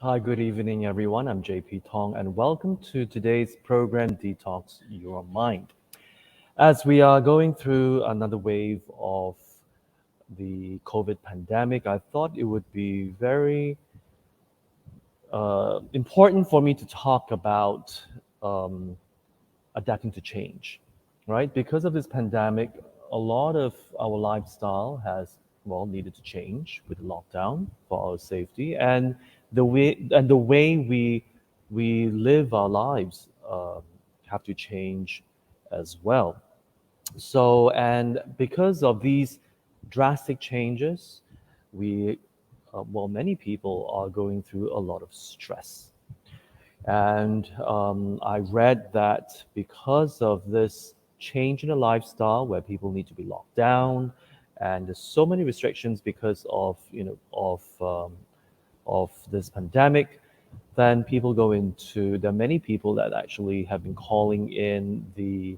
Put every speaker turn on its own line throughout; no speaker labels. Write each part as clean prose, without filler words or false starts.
Hi, good evening, everyone. I'm JP Tong, and welcome to today's program, Detox Your Mind. As we are going through another wave of the COVID pandemic, I thought it would be very important for me to talk about um, adapting to change, right? Because of this pandemic, a lot of our lifestyle has needed to change with the lockdown for our safety, and the way we live our lives have to change as well. So, and because of these drastic changes, we many people are going through a lot of stress. And I read that because of this change in the lifestyle where people need to be locked down, and there's so many restrictions because of of this pandemic, then people go into. There are many people that actually have been calling in the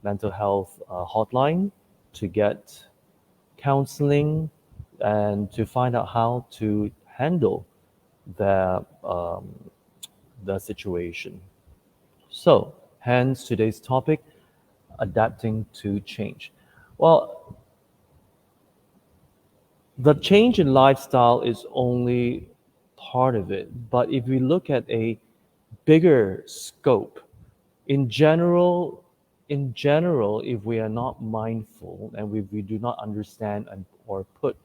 mental health hotline to get counseling and to find out how to handle their the situation. So, hence today's topic, adapting to change. Well, the change in lifestyle is only part of it, but if we look at a bigger scope, in general, if we are not mindful and we do not understand or put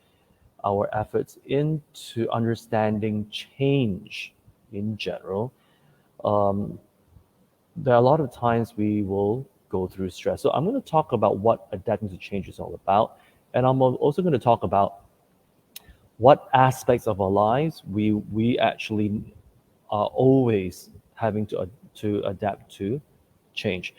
our efforts into understanding change in general, um, there are a lot of times we will go through stress. So I'm going to talk about what adapting to change is all about, and I'm also going to talk about what aspects of our lives we actually are always having to adapt to change.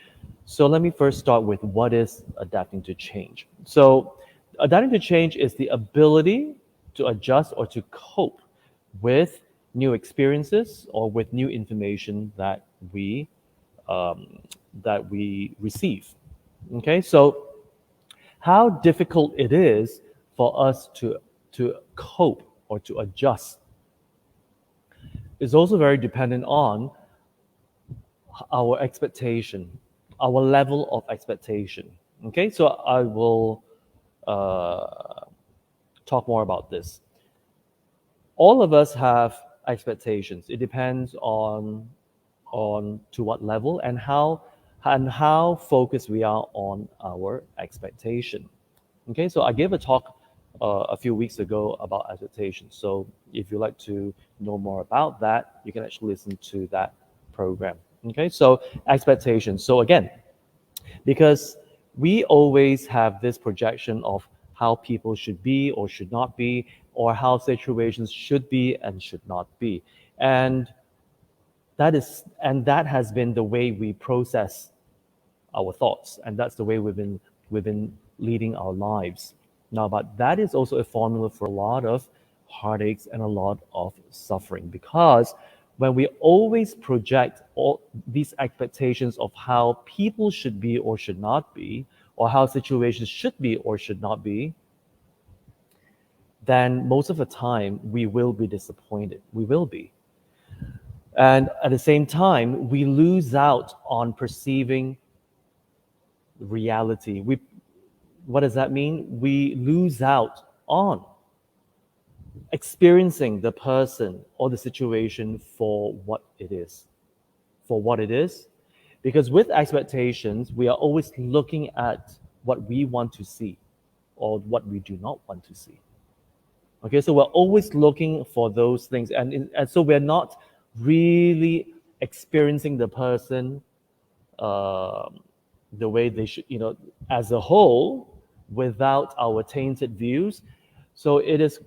So let me first start with what is adapting to change. So adapting to change is the ability to adjust or to cope with new experiences or with new information we um, that we receive. Okay, so how difficult it is for us to cope or to adjust is also very dependent on our expectation, our level of expectation. Okay, so I will uh, talk more about this. All of us have expectations. It depends on to what level and how focused we are on our expectation. Okay, so I gave a talk a few weeks ago about expectations. So if you'd like to know more about that, you can actually listen to that program. Okay, so expectations. So again, because we always have this projection of how people should be or should not be, or how situations should be and should not be. And that has been the way we process our thoughts, and that's the way we've been leading our lives now. But that is also a formula for a lot of heartaches and a lot of suffering, because when we always project all these expectations of how people should be or should not be, or how situations should be or should not be, then most of the time we will be disappointed. We will be. And at the same time, we lose out on perceiving reality. What does that mean? We lose out on experiencing the person or the situation for what it is. For what it is. Because with expectations, we are always looking at what we want to see or what we do not want to see. Okay, so we're always looking for those things. And so we're not really experiencing the person um the way they should, as a whole, without our tainted views. So it is.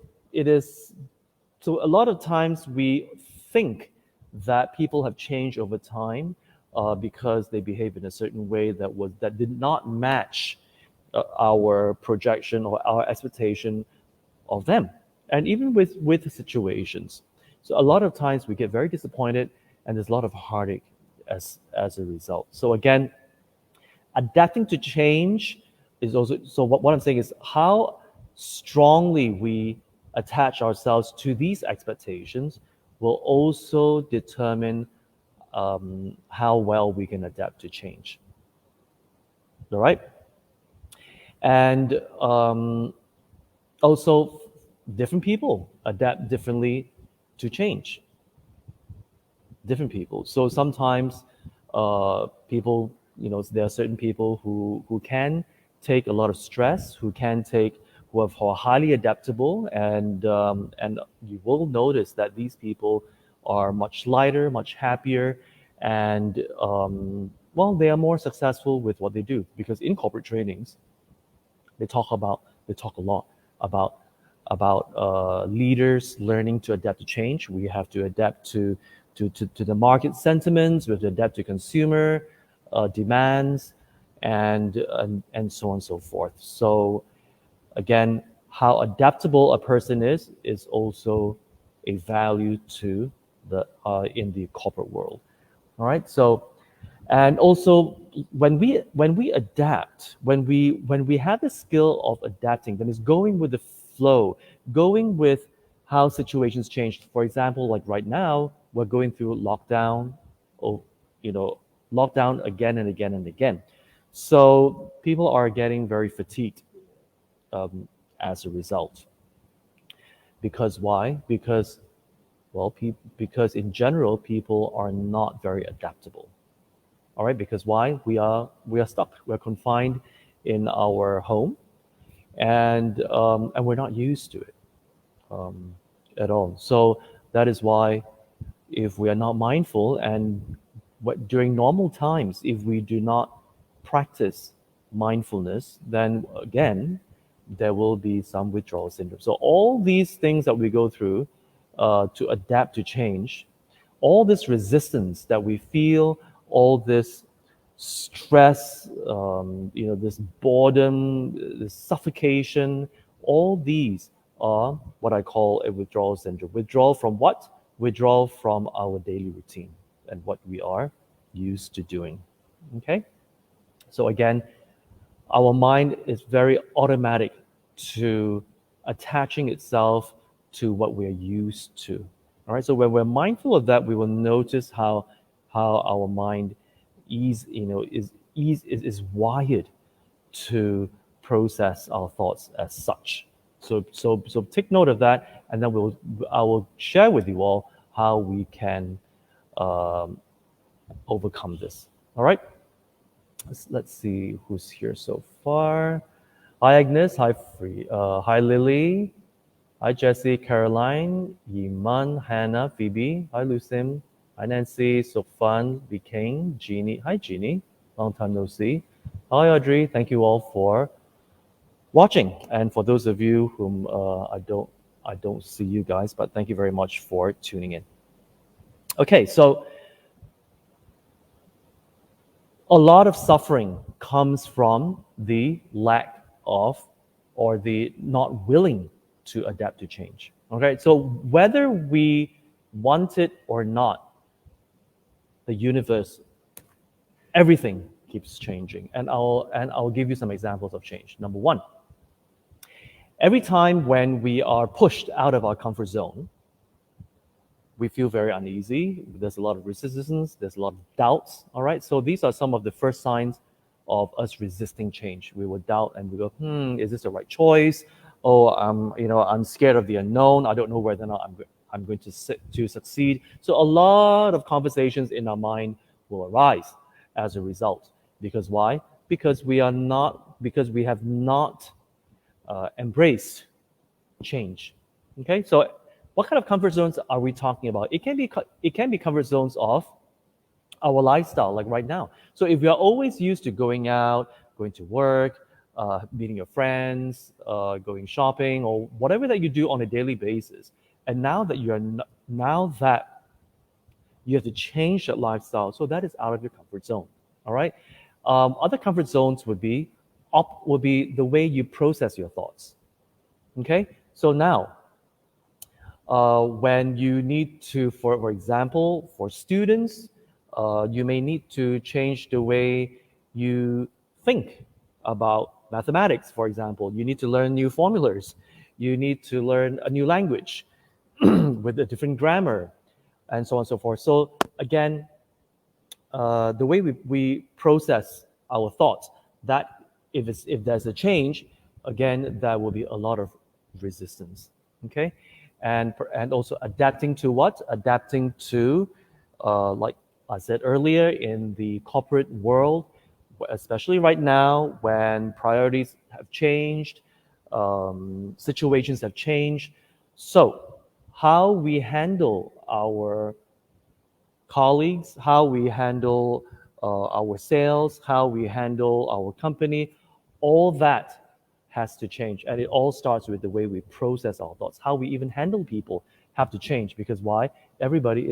So a lot of times we think that people have changed over time because they behave in a certain way that did not match our projection or our expectation of them, and even with situations. So a lot of times we get very disappointed, and there's a lot of heartache as a result. So again, adapting to change is also, so what I'm saying is how strongly we attach ourselves to these expectations will also determine how well we can adapt to change. All right? And also, different people adapt differently to change. Different people. So sometimes people, there are certain people who can take a lot of stress, who are highly adaptable, and you will notice that these people are much lighter, much happier, and well, they are more successful with what they do because in corporate trainings they talk a lot about leaders learning to adapt to change. We have to adapt to the market sentiments. We have to adapt to consumer demands, and so on and so forth. So again, how adaptable a person is also a value to the in the corporate world. All right, so and also when we adapt, when we have the skill of adapting, then it's going with the flow, going with how situations change. For example, like right now we're going through lockdown, or you know lockdown again and again and again, so people are getting very fatigued um, as a result. Because why? Because because in general people are not very adaptable. All right, because why? We are stuck. We're confined in our home, and we're not used to it at all. So that is why, if we are not mindful, and during normal times, if we do not practice mindfulness, then again there will be some withdrawal syndrome. So all these things that we go through to adapt to change, all this resistance that we feel, all this stress, this boredom, this suffocation, all these are what I call a withdrawal syndrome. Withdrawal from what? Withdrawal from our daily routine and what we are used to doing. Okay? So again, our mind is very automatic to attaching itself to what we're used to. All right. So when we're mindful of that, we will notice how our mind is wired to process our thoughts as such. So take note of that, and then I will share with you all how we can um, overcome this. All right. Let's see who's here so far. Hi Agnes, hi Free, hi Lily, hi Jessie, Caroline, Yiman, Hannah, Phoebe, hi Lucim, hi Nancy, Sofan, King, Jeannie, hi Jeannie, long time no see. Hi Audrey, thank you all for watching, and for those of you whom I don't see you guys, but thank you very much for tuning in. Okay, so a lot of suffering comes from the lack of, or the not willing to adapt to change. Okay, so whether we want it or not, the universe, everything keeps changing. And I'll give you some examples of change. Number one, every time when we are pushed out of our comfort zone, we feel very uneasy. There's a lot of resistance. There's a lot of doubts. All right. So these are some of the first signs of us resisting change. We will doubt and we go, is this the right choice? Oh, I'm scared of the unknown. I don't know whether or not I'm going to succeed. So a lot of conversations in our mind will arise as a result. Because why? Because we have not embraced change. Okay. So what kind of comfort zones are we talking about? It can be comfort zones of our lifestyle, like right now. So if you're always used to going out, going to work, meeting your friends, going shopping, or whatever that you do on a daily basis, and now that you have to change that lifestyle, so that is out of your comfort zone. All right. Other comfort zones would be the way you process your thoughts. Okay. So now, when you need to, for example, for students, you may need to change the way you think about mathematics, for example. You need to learn new formulas. You need to learn a new language with a different grammar. and so on and so forth. So again, the way we process our thoughts, that if there's a change, again, there will be a lot of resistance. Okay, and also adapting to what? Adapting to, like I said earlier, in the corporate world, especially right now when priorities have changed, situations have changed. So, how we handle our colleagues, how we handle our sales, how we handle our company, all that has to change. And it all starts with the way we process our thoughts. How we even handle people have to change because why? Everybody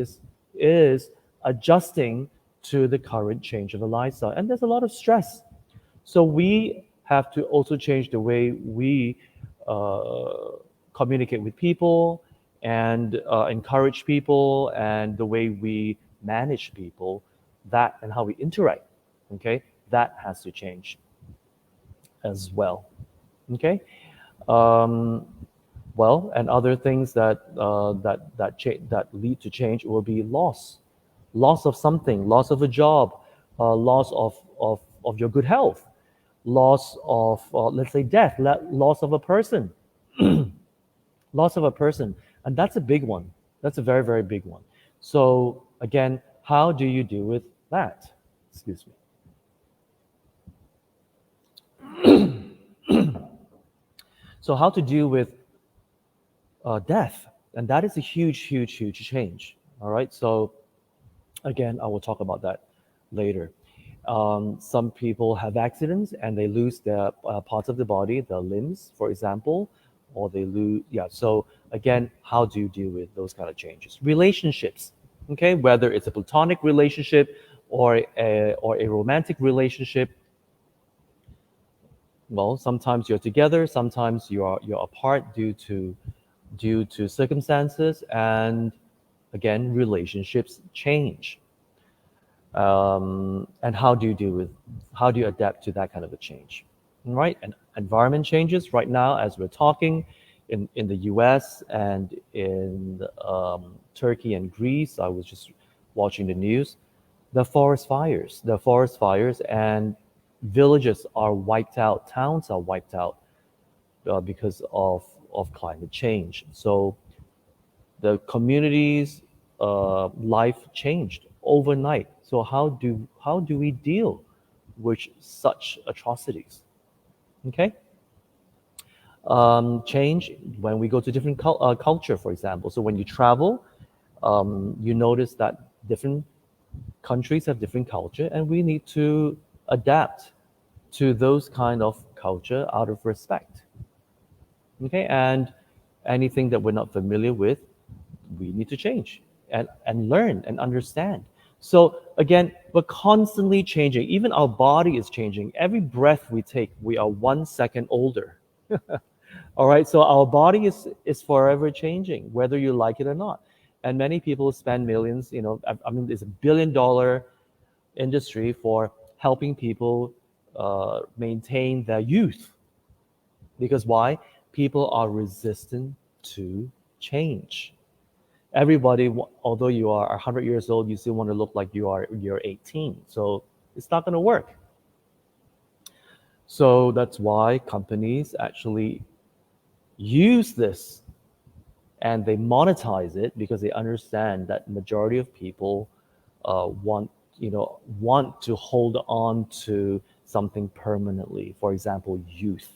is adjusting to the current change of the lifestyle. And there's a lot of stress. So we have to also change the way we uh, communicate with people and encourage people and the way we manage people, that and how we interact. Okay, that has to change as well. Okay, um, well, and other things that lead to change will be loss of something, loss of a job, loss of your good health, loss of let's say death, loss of a person, loss of a person, and that's a big one. That's a very very big one. So again, how do you deal with that? Excuse me. So how to deal with death, and that is a huge change. All right, so again, I will talk about that later. Some people have accidents and they lose their parts of the body, their limbs, for example, or they lose. Yeah. So again, how do you deal with those kind of changes? Relationships, okay, whether it's a platonic relationship or a romantic relationship. Well, sometimes you're together, sometimes you're apart due to circumstances, and again, relationships change. And how do you adapt to that kind of a change, right? And environment changes right now as we're talking in the US and in Turkey and Greece. I was just watching the news. The forest fires and villages are wiped out, towns are wiped out because of climate change. So the community's life changed overnight. So how do we deal with such atrocities? Okay, change when we go to different culture, for example. So when you travel, you notice that different countries have different culture, and we need to adapt to those kind of culture out of respect. Okay, and anything that we're not familiar with, we need to change and learn and understand. So again, we're constantly changing. Even our body is changing. Every breath we take, we are 1 second older. All right, so our body is forever changing, whether you like it or not. And many people spend millions. I mean, there's $1 billion industry for helping people maintain their youth. Because why? People are resistant to change. Everybody, although you are 100 years old, you still want to look like you're 18. So it's not going to work. So that's why companies actually use this and they monetize it because they understand that majority of people want to hold on to something permanently. For example, youth,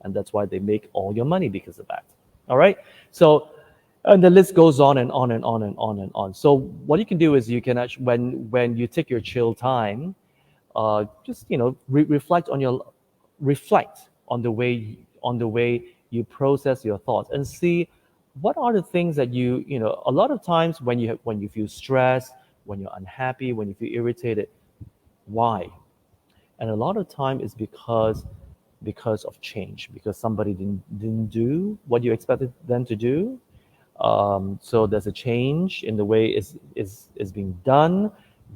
and that's why they make all your money because of that. All right. So and the list goes on and on and on and on and on. So what you can do is you can actually, when you take your chill time, just reflect on the way you process your thoughts and see what are the things that a lot of times when you feel stressed, when you're unhappy, when you feel irritated, why? And a lot of time is because of change, because somebody didn't do what you expected them to do. So there's a change in the way is being done.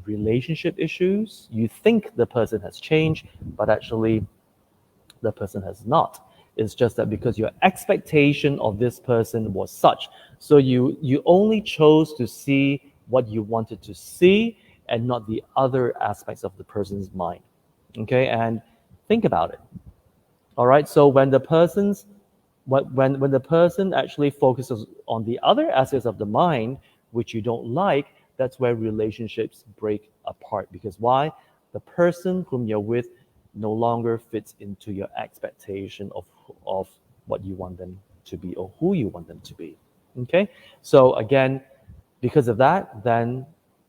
Relationship issues. You think the person has changed, but actually the person has not. It's just that because your expectation of this person was such, so you only chose to see what you wanted to see and not the other aspects of the person's mind. Okay, and think about it. All right, so when the person actually focuses on the other aspects of the mind which you don't like, that's where relationships break apart. Because why? The person whom you're with no longer fits into your expectation of what you want them to be or who you want them to be. Okay, so again, because of that, then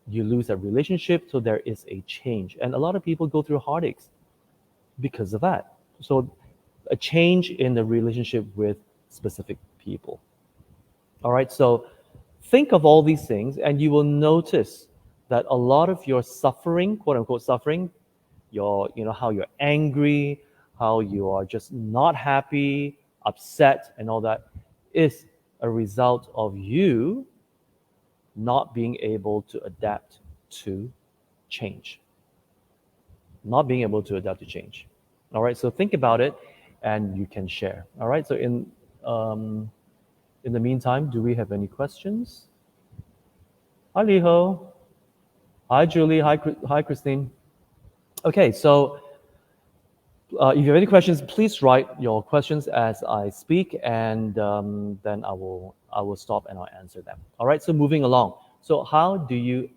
you lose that relationship, so there is a change, and a lot of people go through heartaches because of that. So a change in the relationship with specific people. All right, so think of all these things, and you will notice that a lot of your suffering, quote unquote suffering, how you're angry, how you are just not happy, upset, and all that, is a result of you not being able to adapt to change. Not being able to adapt to change. All right, so think about it and you can share. All right, so in the meantime, do we have any questions? Hi, Liho. Hi, Julie. Hi, Christine. Okay, so if you have any questions, please write your questions as I speak, and then I will stop and I'll answer them. All right. So moving along. So how do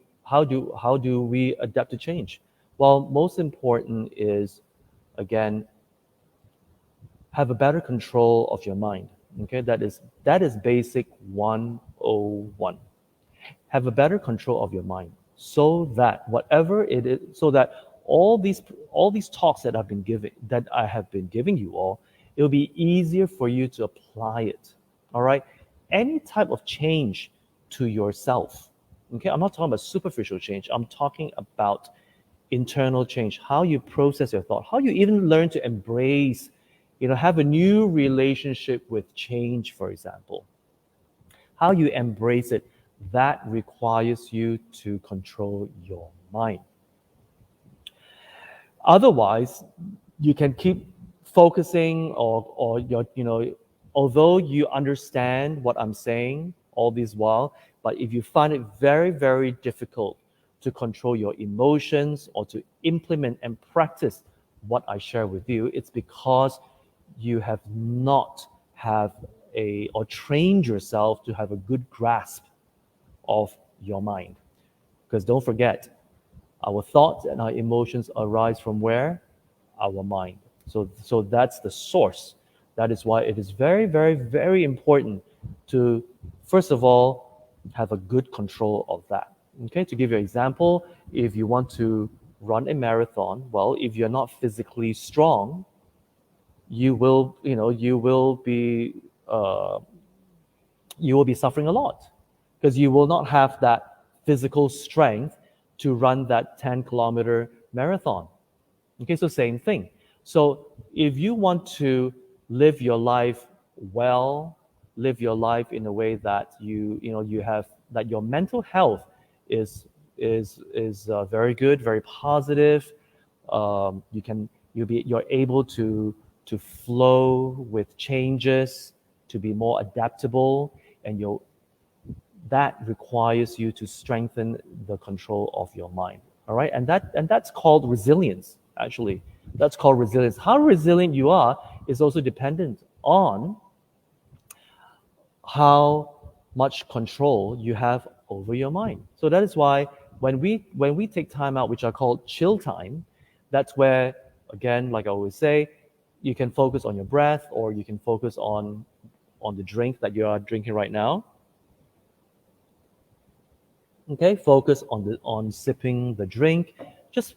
we adapt to change? Well, most important is, again, have a better control of your mind. Okay, that is basic 101. Have a better control of your mind, so that whatever it is, so that all these talks that I have been giving you all, it'll be easier for you to apply it. All right, any type of change to yourself. Okay, I'm not talking about superficial change. I'm talking about internal change, how you process your thought, how you even learn to embrace, have a new relationship with change, for example. How you embrace it, that requires you to control your mind. Otherwise, you can keep focusing, or although you understand what I'm saying all this while, but if you find it very, very difficult to control your emotions or to implement and practice what I share with you, it's because you have not have a or trained yourself to have a good grasp of your mind. Because don't forget, our thoughts and our emotions arise from where? Our mind. So that's the source. That is why it is very, very, very important to, first of all, have a good control of that. Okay, to give you an example, if you want to run a marathon, well, if you're not physically strong, uh, you will be suffering a lot, because you will not have that physical strength to run that 10-kilometer marathon. Okay, so same thing. So if you want to live your life well, live your life in a way that you have, that your mental health is very good, very positive. You're able to flow with changes, to be more adaptable, and that requires you to strengthen the control of your mind. All right, and that's called resilience. Actually, that's called resilience. How resilient you are is also dependent on how much control you have over your mind. So that is why when we take time out, which are called chill time, that's where, again, like I always say, you can focus on your breath, or you can focus on the drink that you are drinking right now. Okay, focus on sipping the drink. Just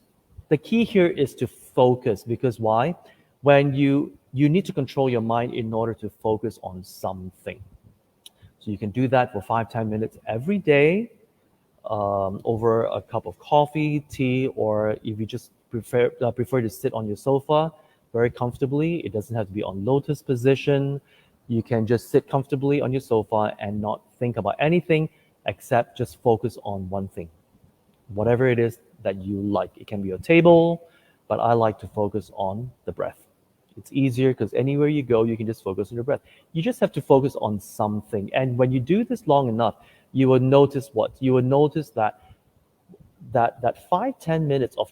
the key here is to focus, because why? When you need to control your mind in order to focus on something. So you can do that for 5-10 minutes every day, over a cup of coffee, tea, or if you just prefer to sit on your sofa very comfortably. It doesn't have to be on lotus position. You can just sit comfortably on your sofa and not think about anything except just focus on one thing, whatever it is that you like. It can be your table, but I like to focus on the breath. It's easier because anywhere you go, you can just focus on your breath. You just have to focus on something. And when you do this long enough, you will notice what? You will notice that that 5-10 minutes of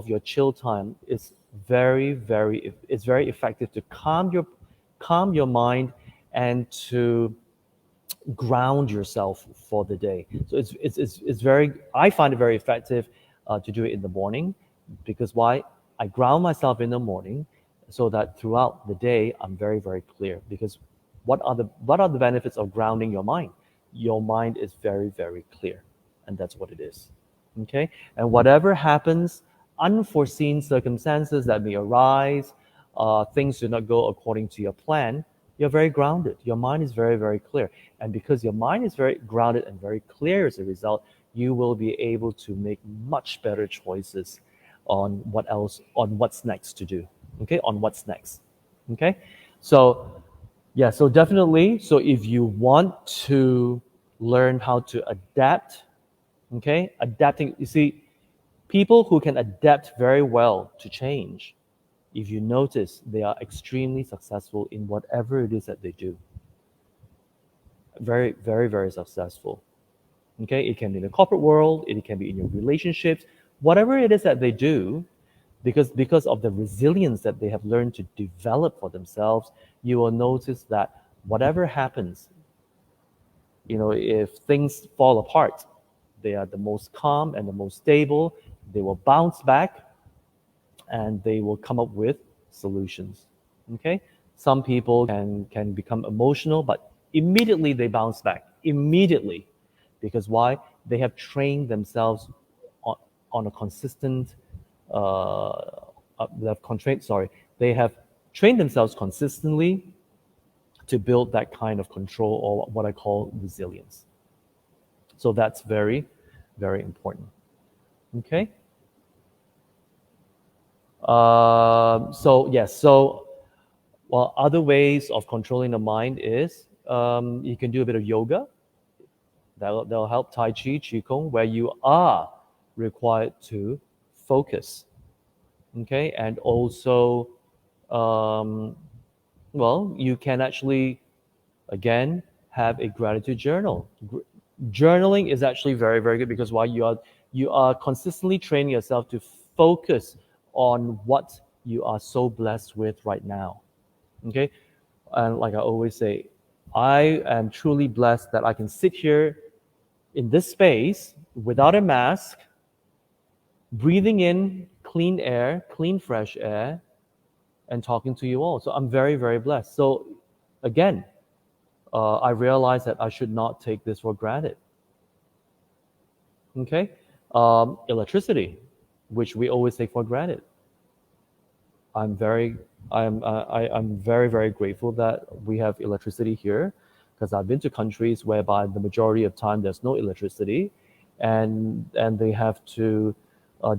your chill time is it's very effective to calm your mind and to ground yourself for the day. So it's very, I find it very effective to do it in the morning because why? I ground myself in the morning so that throughout the day I'm very, very clear. Because what are the benefits of grounding your mind? Your mind is very, very clear, and that's what it is. Okay? And whatever happens, unforeseen circumstances that may arise, things do not go according to your plan, you're very grounded. Your mind is very, very clear. And because your mind is very grounded and very clear as a result, you will be able to make much better choices on what's next to do. Okay, on what's next. Okay, so yeah, so definitely. So if you want to learn how to adapt, okay, adapting, you see, people who can adapt very well to change, if you notice, they are extremely successful in whatever it is that they do. Very, very, very successful. Okay, it can be in the corporate world, it can be in your relationships, whatever it is that they do, because of the resilience that they have learned to develop for themselves, you will notice that whatever happens, if things fall apart, they are the most calm and the most stable. They will bounce back and they will come up with solutions. Okay, some people can become emotional, but immediately they bounce back immediately, because why? They have trained themselves on a consistent. They have They have trained themselves consistently to build that kind of control, or what I call resilience. So that's very, very important. Okay. So yes. So well, other ways of controlling the mind is you can do a bit of yoga. That'll help. Tai Chi, Qigong, where you are required to focus. Okay, and also, um, well, you can actually again have a gratitude journal. Journaling is actually very, very good because why? You are consistently training yourself to focus on what you are so blessed with right now. Okay, and like I always say, I am truly blessed that I can sit here in this space without a mask, breathing in clean air, clean fresh air, and talking to you all. So I'm very, very blessed. So again, I realize that I should not take this for granted. Okay, electricity, which we always take for granted. I'm very, I'm very, very grateful that we have electricity here, because I've been to countries whereby the majority of time there's no electricity, and they have to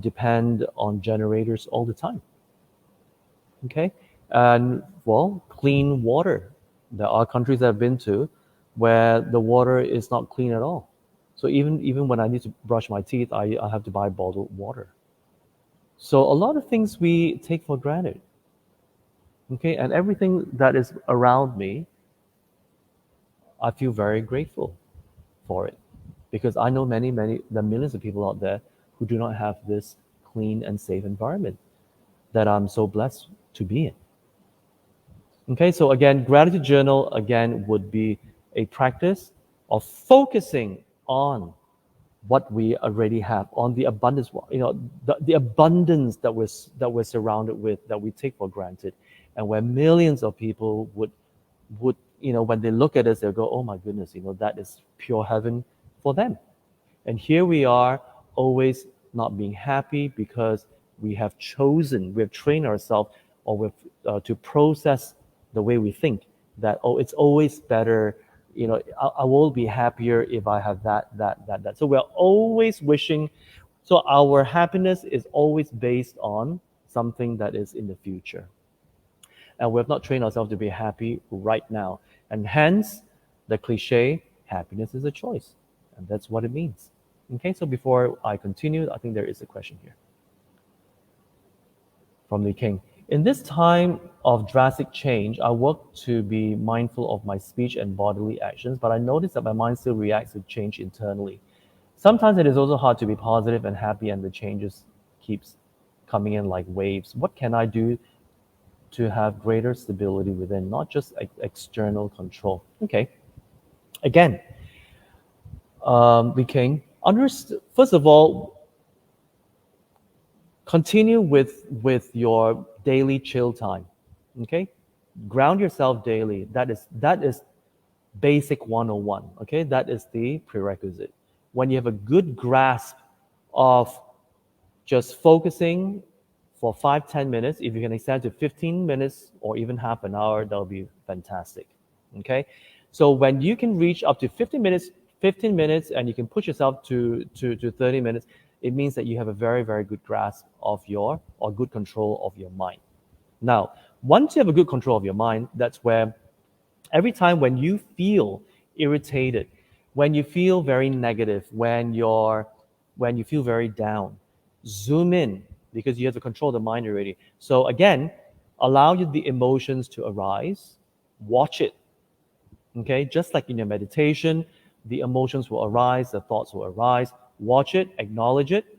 depend on generators all the time. Okay, and well, clean water. There are countries I've been to where the water is not clean at all. So even when I need to brush my teeth, I have to buy bottled water. So a lot of things we take for granted. Okay, and everything that is around me, I feel very grateful for it, because I know the millions of people out there who do not have this clean and safe environment that I'm so blessed to be in. Okay, so again, gratitude journal again would be a practice of focusing on what we already have, on the abundance, the abundance that we're surrounded with, that we take for granted, and where millions of people would when they look at us, they'll go, oh my goodness, that is pure heaven for them. And here we are, always not being happy because we have trained ourselves, or to process the way we think, that, oh, it's always better, I will be happier if I have that. So we're always wishing, so our happiness is always based on something that is in the future. And we have not trained ourselves to be happy right now. And hence, the cliche, happiness is a choice. And that's what it means. Okay, so before I continue, I think there is a question here from Li King. In this time of drastic change, I work to be mindful of my speech and bodily actions, but I notice that my mind still reacts to change internally. Sometimes it is also hard to be positive and happy, and the changes keeps coming in like waves. What can I do to have greater stability within, not just external control? Okay, again, we can understand. First of all, continue with your daily chill time. Okay, ground yourself daily. That is basic 101. Okay, that is the prerequisite. When you have a good grasp of just focusing for 5-10 minutes, if you can extend to 15 minutes or even half an hour, that'll be fantastic. Okay, so when you can reach up to 15 minutes and you can push yourself to 30 minutes, it means that you have a very, very good grasp of your or good control of your mind. Now, once you have a good control of your mind, that's where every time when you feel irritated, when you feel very negative, when you feel very down, zoom in because you have to control the mind already. So again, allow the emotions to arise, watch it. Okay, just like in your meditation, the emotions will arise, the thoughts will arise. Watch it, acknowledge it.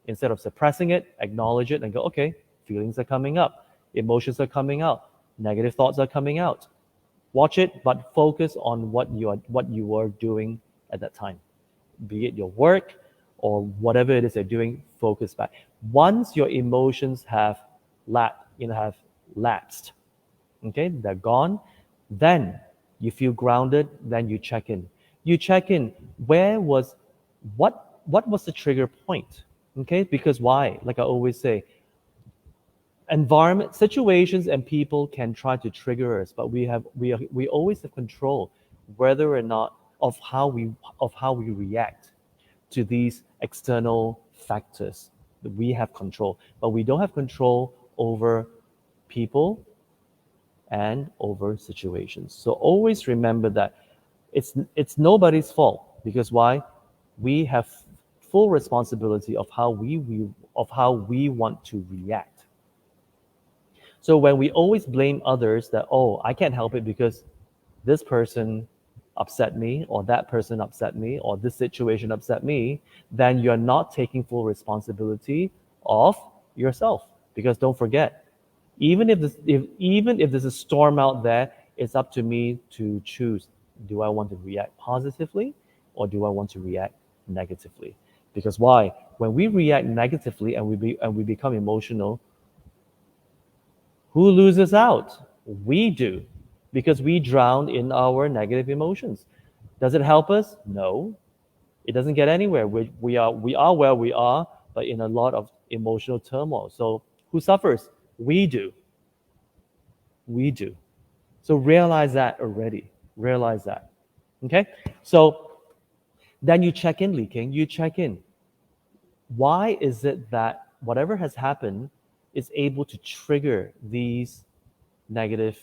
Instead of suppressing it, acknowledge it and go, okay, feelings are coming up, emotions are coming out, negative thoughts are coming out. Watch it, but focus on what you are doing at that time, be it your work or whatever it is you're doing. Focus back. Once your emotions have lapsed, okay, they're gone, then you feel grounded. Then you check in. You check in. What was the trigger point? Okay, because why? Like I always say, environment, situations, and people can try to trigger us, but we always have control whether or not of how we react to these external factors. We have control, but we don't have control over people and over situations. So always remember that it's nobody's fault, because why? We have full responsibility of how we want to react. So when we always blame others that, oh, I can't help it because this person upset me, or that person upset me, or this situation upset me, then you're not taking full responsibility of yourself. Because don't forget, even if there's a storm out there, it's up to me to choose. Do I want to react positively, or do I want to react negatively? Because why? When we react negatively and we become emotional, who loses out? We do, because we drown in our negative emotions. Does it help us? No, it doesn't get anywhere. We are where we are, but in a lot of emotional turmoil. So who suffers? We do. We do. So realize that already. Realize that. Okay? So then you check in, leaking. You check in. Why is it that whatever has happened is able to trigger these negative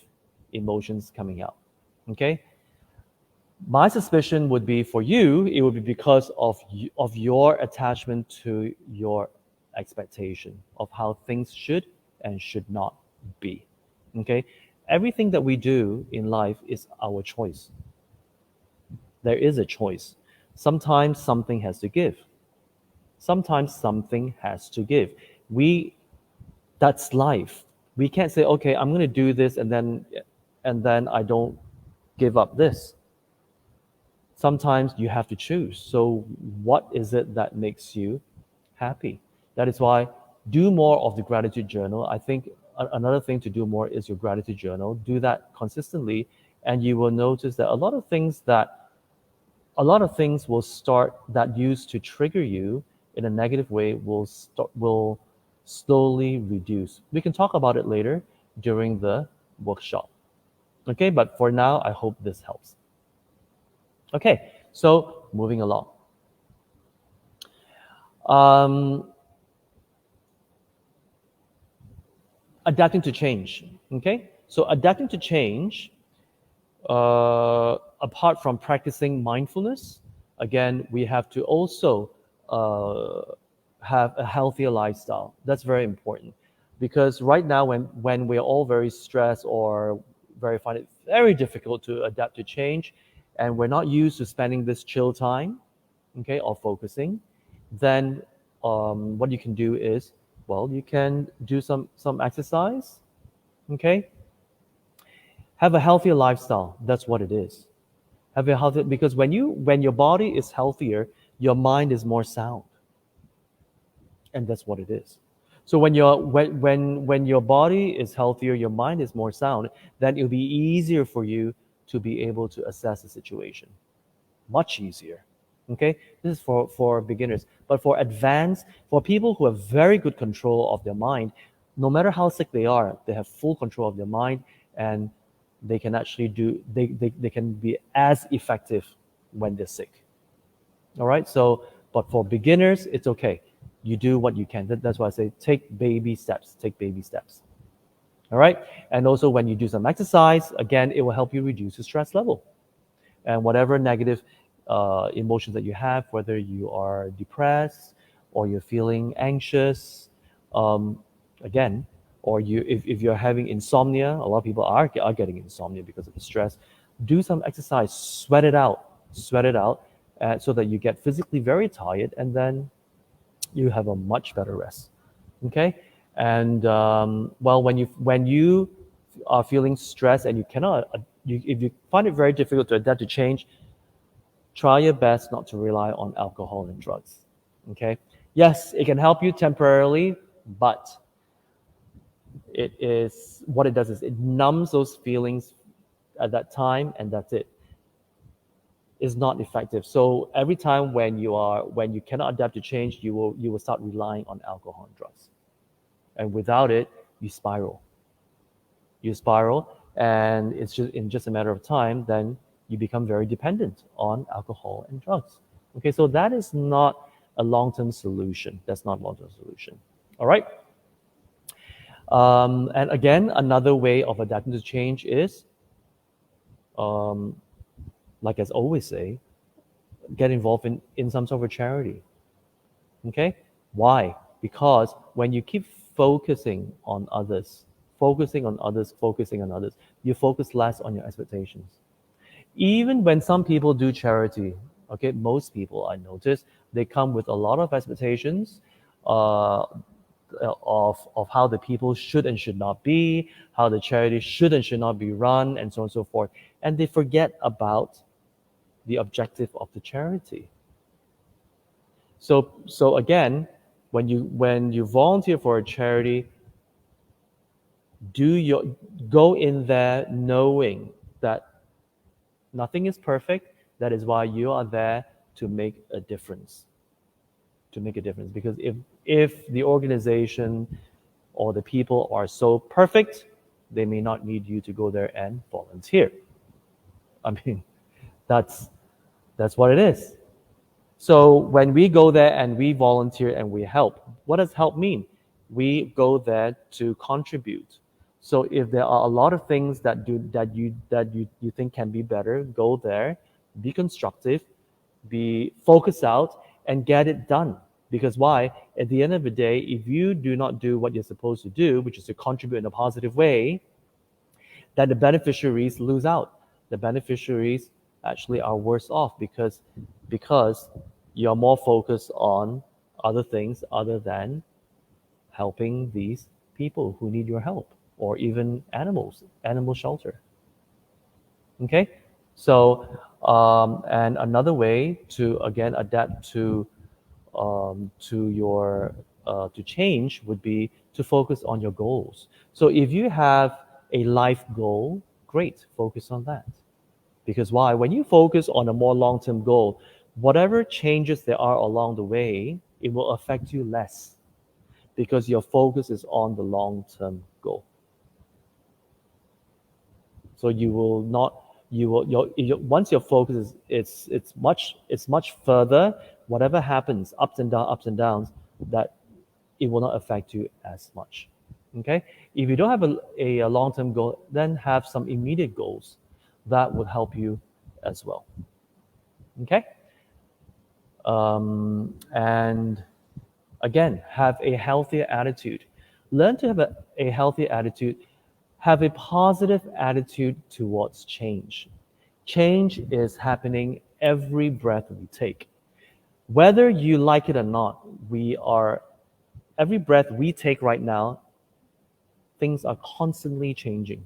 emotions coming out? Okay? My suspicion would be, for you, it would be because of your attachment to your expectation of how things should and should not be. Okay? Everything that we do in life is our choice. There is a choice. Sometimes something has to give. Sometimes something has to give. We That's life. We can't say, okay, I'm going to do this, and then I don't give up this. Sometimes you have to choose. So what is it that makes you happy? That is why do more of the gratitude journal. I think another thing to do more is your gratitude journal. Do that consistently, and you will notice that a lot of things will start that used to trigger you in a negative way will slowly reduce. We can talk about it later during the workshop. Okay, but for now, I hope this helps. Okay, so moving along. Um, Adapting to change. Okay, so adapting to change, apart from practicing mindfulness, again, we have to also have a healthier lifestyle. That's very important. Because right now, when we're all very stressed or very find it very difficult to adapt to change, and we're not used to spending this chill time, okay, or focusing, then what you can do is, well, you can do some exercise, okay, have a healthier lifestyle. That's what it is. Have a healthy, because when your body is healthier, your mind is more sound, and that's what it is. So when your body is healthier, your mind is more sound, then it'll be easier for you to be able to assess the situation. Much easier. Okay, this is for beginners, but for advanced, for people who have very good control of their mind, no matter how sick they are, they have full control of their mind, and they can actually they can be as effective when they're sick. All right. So, but for beginners, it's okay. You do what you can. That's why I say take baby steps. Take baby steps. All right. And also, when you do some exercise, again, it will help you reduce the stress level and whatever negative emotions that you have, whether you are depressed or you're feeling anxious, um, again, or if you're having insomnia, a lot of people are getting insomnia because of the stress. Do some exercise, sweat it out, so that you get physically very tired, and then you have a much better rest. Okay, and well, when you are feeling stressed and you cannot, if you find it very difficult to adapt to change, try your best not to rely on alcohol and drugs. Okay, yes, it can help you temporarily, but it is what it does is it numbs those feelings at that time, and that's it. Is not effective. So every time when you cannot adapt to change, you will start relying on alcohol and drugs, and without it, you spiral. You spiral, and it's just in just a matter of time. Then you become very dependent on alcohol and drugs. Okay, so that is not a long-term solution. That's not a long-term solution. All right. And again, another way of adapting to change is, um, like I always say, get involved in some sort of a charity. Okay? Why? Because when you keep focusing on others, focusing on others, you focus less on your expectations. Even when some people do charity, okay, most people I notice, they come with a lot of expectations uh, of how the people should and should not be, how the charity should and should not be run, and so on and so forth. And they forget about the objective of the charity. So again, when you volunteer for a charity, do your go in there knowing that nothing is perfect. That is why you are there to make a difference. To make a difference. Because if the organization or the people are so perfect, they may not need you to go there and volunteer. I mean, that's that's what it is. So when we go there and we volunteer and we help, what does help mean? We go there to contribute. So if there are a lot of things that you think can be better, go there, be constructive, be focused out, and get it done. Because why? At the end of the day, if you do not do what you're supposed to do, which is to contribute in a positive way, then the beneficiaries lose out. The beneficiaries actually are worse off because you're more focused on other things other than helping these people who need your help, or even animal shelter. Okay, so and another way to again adapt to your to change would be to focus on your goals. So if you have a life goal, great, focus on that. Because why? When you focus on a more long-term goal, whatever changes there are along the way, it will affect you less because your focus is on the long-term goal. So you will not you will once your focus is it's much further. Whatever happens, ups and downs, that it will not affect you as much. Okay, if you don't have a long-term goal, then have some immediate goals that would help you as well. Okay, and again, have a healthier attitude. Learn to have a healthy attitude. Have a positive attitude towards change. Change is happening every breath we take. Whether you like it or not, every breath we take right now, things are constantly changing.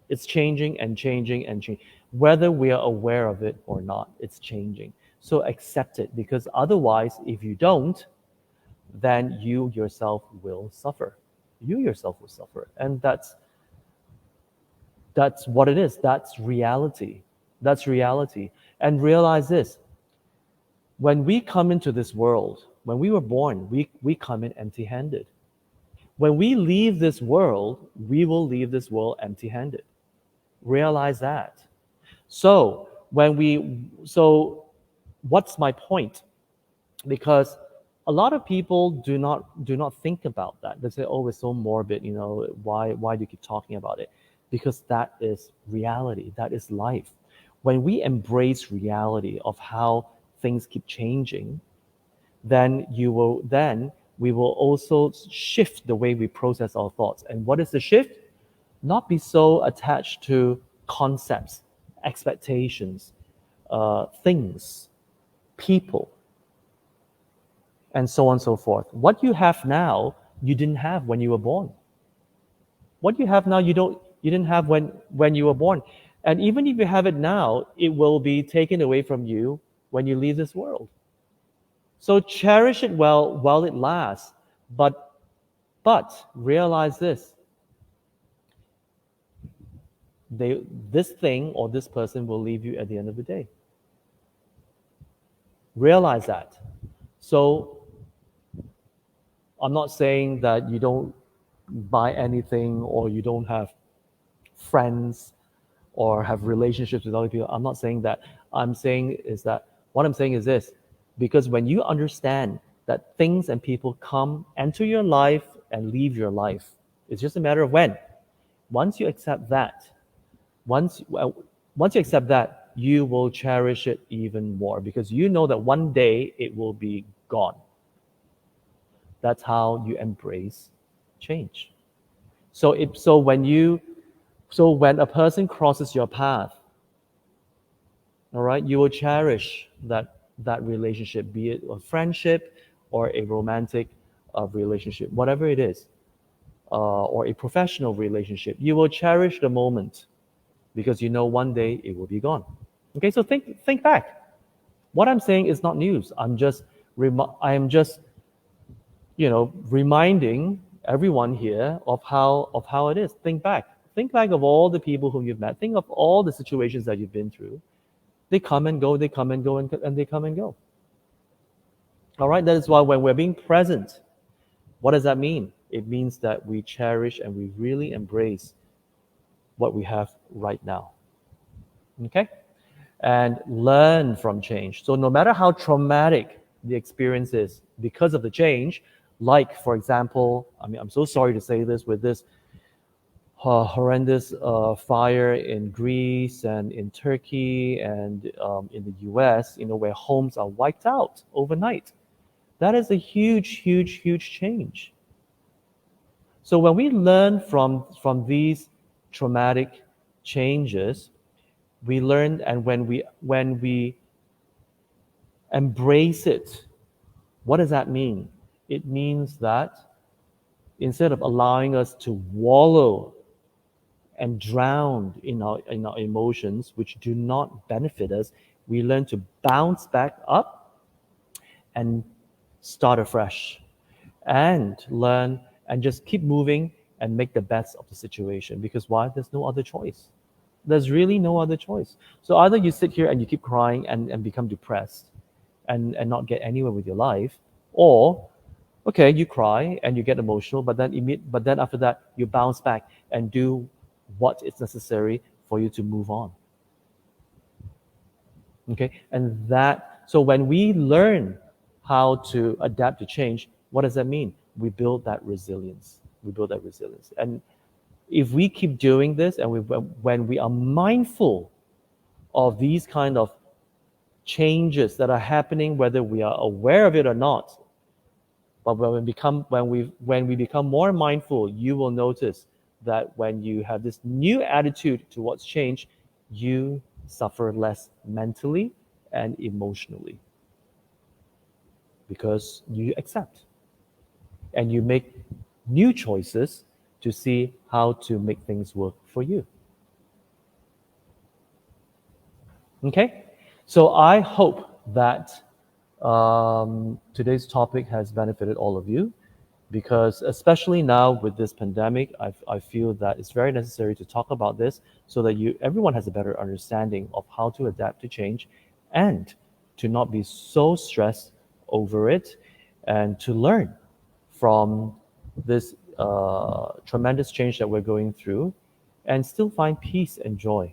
It's changing and changing and changing. Whether we are aware of it or not, it's changing. So accept it, because otherwise, if you don't, then you yourself will suffer. You yourself will suffer. And that's what it is. That's reality. That's reality. And realize this: when we come into this world, when we were born, we come in empty handed. When we leave this world, we will leave this world empty handed. Realize that. So so what's my point? Because a lot of people do not think about that. They say, "Oh, it's so morbid. Why do you keep talking about it?" Because that is reality. That is life. When we embrace reality of how things keep changing, then we will also shift the way we process our thoughts. And what is the shift? Not be so attached to concepts, expectations, things, people, and so on and so forth. What you have now, you didn't have when you were born. What you have now, you didn't have when you were born. And even if you have it now, it will be taken away from you when you leave this world. So cherish it well while it lasts. But realize this: this thing or this person will leave you at the end of the day. Realize that. So I'm not saying that you don't buy anything or you don't have friends or have relationships with other people. I'm not saying that. What I'm saying is this: because when you understand that things and people come, enter your life and leave your life, it's just a matter of when. Once you accept that, once once you accept that, you will cherish it even more, because you know that one day it will be gone. That's how you embrace change. So when a person crosses your path, all right, you will cherish that relationship, be it a friendship or a romantic relationship, whatever it is, or a professional relationship. You will cherish the moment because you know one day it will be gone. Okay, so think back. What I'm saying is not news. I am just reminding everyone here of how it is. Think back. Think back of all the people whom you've met. Think of all the situations that you've been through. They come and go, they come and go, and they come and go. All right, that is why when we're being present, what does that mean? It means that we cherish and we really embrace what we have right now. Okay? And learn from change. So no matter how traumatic the experience is because of the change, like, for example, I'm so sorry to say this, with this horrendous fire in Greece and in Turkey and in the US, where homes are wiped out overnight. That is a huge, huge, huge change. So when we learn from these traumatic changes, we learn, and when we embrace it, what does that mean? It means that instead of allowing us to wallow and drown in our emotions, which do not benefit us, we learn to bounce back up and start afresh, and learn and just keep moving and make the best of the situation. Because why? There's no other choice. There's really no other choice. So either you sit here and you keep crying and become depressed and not get anywhere with your life, or okay, you cry and you get emotional, but then after that you bounce back and do what is necessary for you to move on. Okay, so when we learn how to adapt to change, what does that mean? We build that resilience. And if we keep doing this, and when we are mindful of these kind of changes that are happening, whether we are aware of it or not, But when we become more mindful, you will notice that when you have this new attitude towards change, you suffer less mentally and emotionally because you accept and you make new choices to see how to make things work for you. Okay? So I hope that today's topic has benefited all of you because, especially now with this pandemic, I feel that it's very necessary to talk about this so that everyone has a better understanding of how to adapt to change and to not be so stressed over it and to learn from this tremendous change that we're going through and still find peace and joy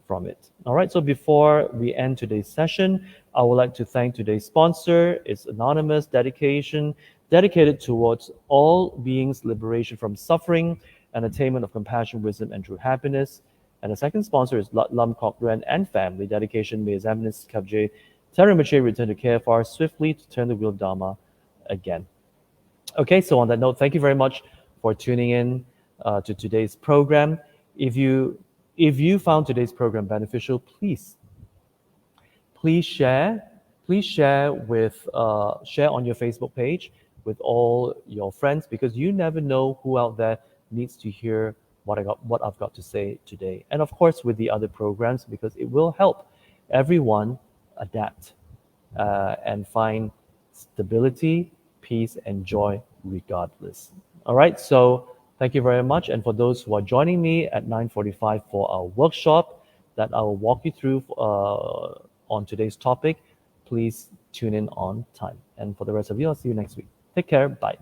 from it. All right, so before we end today's session, I would like to thank today's sponsor. It's Anonymous Dedication, dedicated towards all beings' liberation from suffering and attainment of compassion, wisdom, and true happiness. And the second sponsor is Lam Kok Ren and Family, dedication may His Eminence Kabje Terry Mache return to KFR swiftly to turn the wheel of Dharma again. Okay, so on that note, thank you very much for tuning in to today's program. If you if you found today's program beneficial, please share. Please share with share on your Facebook page with all your friends because you never know who out there needs to hear what I've got to say today. And of course with the other programs because it will help everyone adapt and find stability, peace, and joy regardless. All right, so thank you very much. And for those who are joining me at 9:45 for our workshop that I will walk you through on today's topic, please tune in on time. And for the rest of you, I'll see you next week. Take care. Bye.